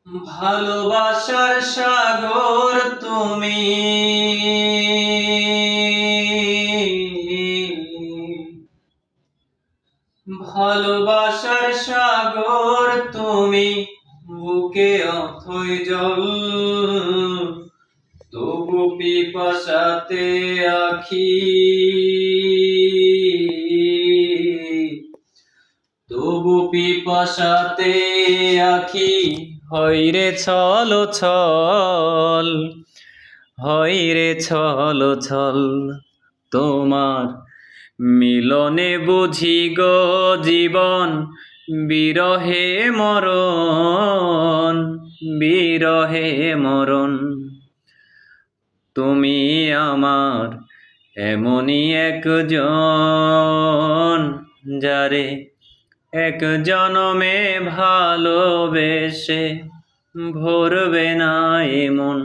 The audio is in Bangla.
ভালোবাসার সাগর তুমি, ভালোবাসার সাগর তুমি, বুকে অথই জল, তবু পিপাসাতে আখি, তবু পিপাসাতে আখি, হইরে ছল ছল, হইরে ছল ছল। তোমার মিলনে বুঝি গো জীবন, বিরহে মরণ, বিরহে মরণ। তুমি আমার এমনই একজন, যারে এক জনমে ভালোবেসে ভরবে না এ মন।